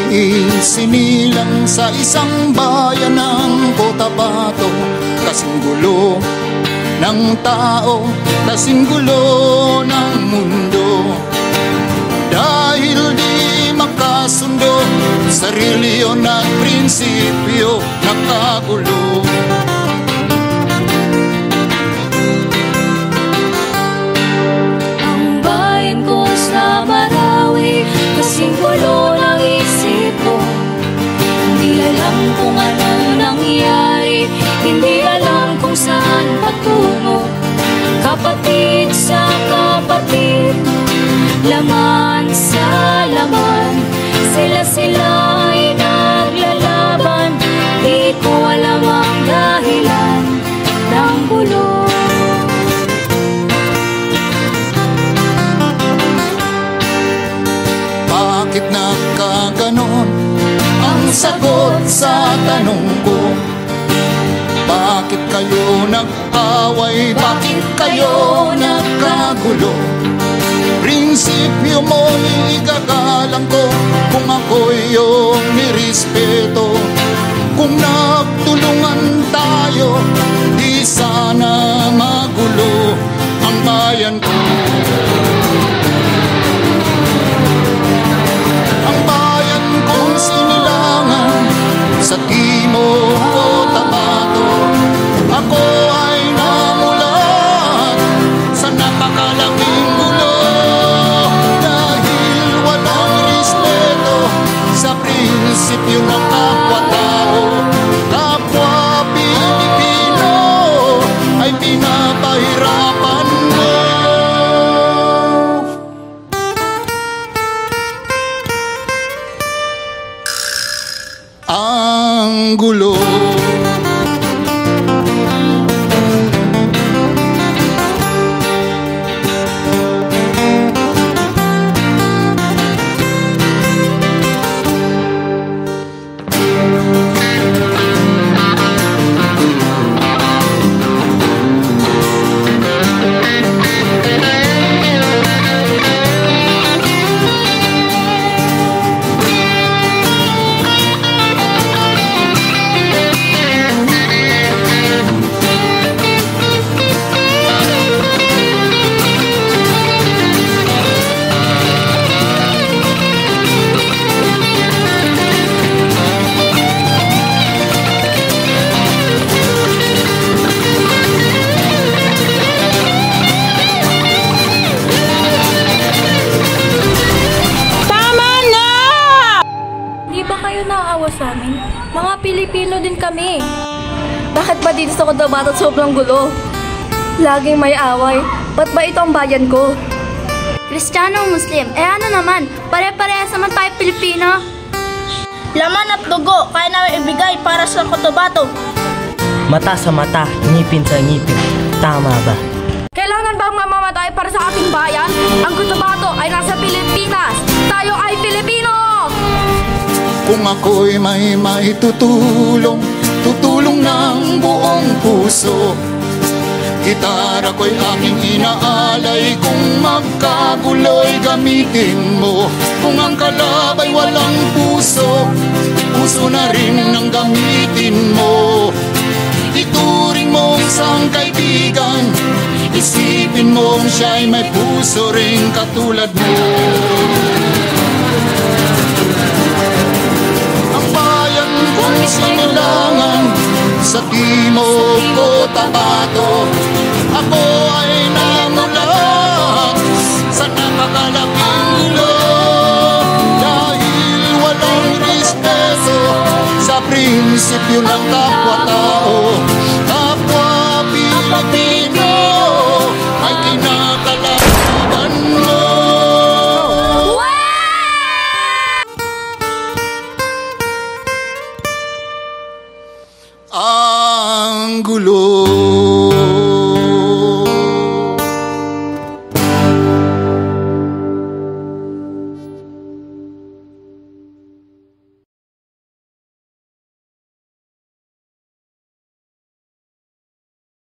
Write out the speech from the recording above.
Isinilang sa isang bayan ng Cotabato, kasing gulo ng tao, kasing gulo ng mundo. Dahil di makasundo sa reliyon at prinsipyo, nakagulo. Ang bayan ko sa Marawi, kasing gulo ng isip ko. Hindi alam kung anong nangyari, hindi alam kung saan patungo. Kapatid sa kapatid, laman sa laman, sila ay naglalaban. Di ko alam ang dahilan ng gulo. Bakit nagkaganon ang sagot sa tanong ko? Bakit kayo nag-away? Bakit kayo nagkagulo? Prinsipyo mo igagalang ko kung ako'y iyong nirespeto. Kung nagtulungan tayo, di sana magulo ang bayan ko. Ang bayan kong sinilangan sa Timog Cotabato, ako ay namulat sa napakalaking gulo. Dahil walang respeto sa prinsipyo ng kapwa-tao, kapwa Pilipino ay pinapahirapan mo. Ang gulo. Sa amin, mga Pilipino din kami. Bakit ba dito sa Cotabato sobrang gulo? Laging may away. Ba't ba ito ang bayan ko? Kristiyano o Muslim? Ano naman? Pare-parehas naman tayo Pilipino. Laman at dugo, kaya namin ibigay para sa Cotabato. Mata sa mata, ngipin sa ngipin. Tama ba? Kailangan bang mamamatay para sa ating bayan? Ang Cotabato ay nasa Pilipinas. Tayo ay Pilipino! Kung ako'y may maitutulong, tutulong ng buong puso. Gitara ko'y aking inaalay, kung magkagulo'y gamitin mo. Kung ang kalabay walang puso, puso na rin ang gamitin mo. Ituring mo isang kaibigan, isipin mo siya'y may puso rin katulad mo. Sinilangan sa Timog Cotabato, ako ay namulat sa napakalaking gulo. Dahil walang respeto sa prinsipyo ng kapwa-tao,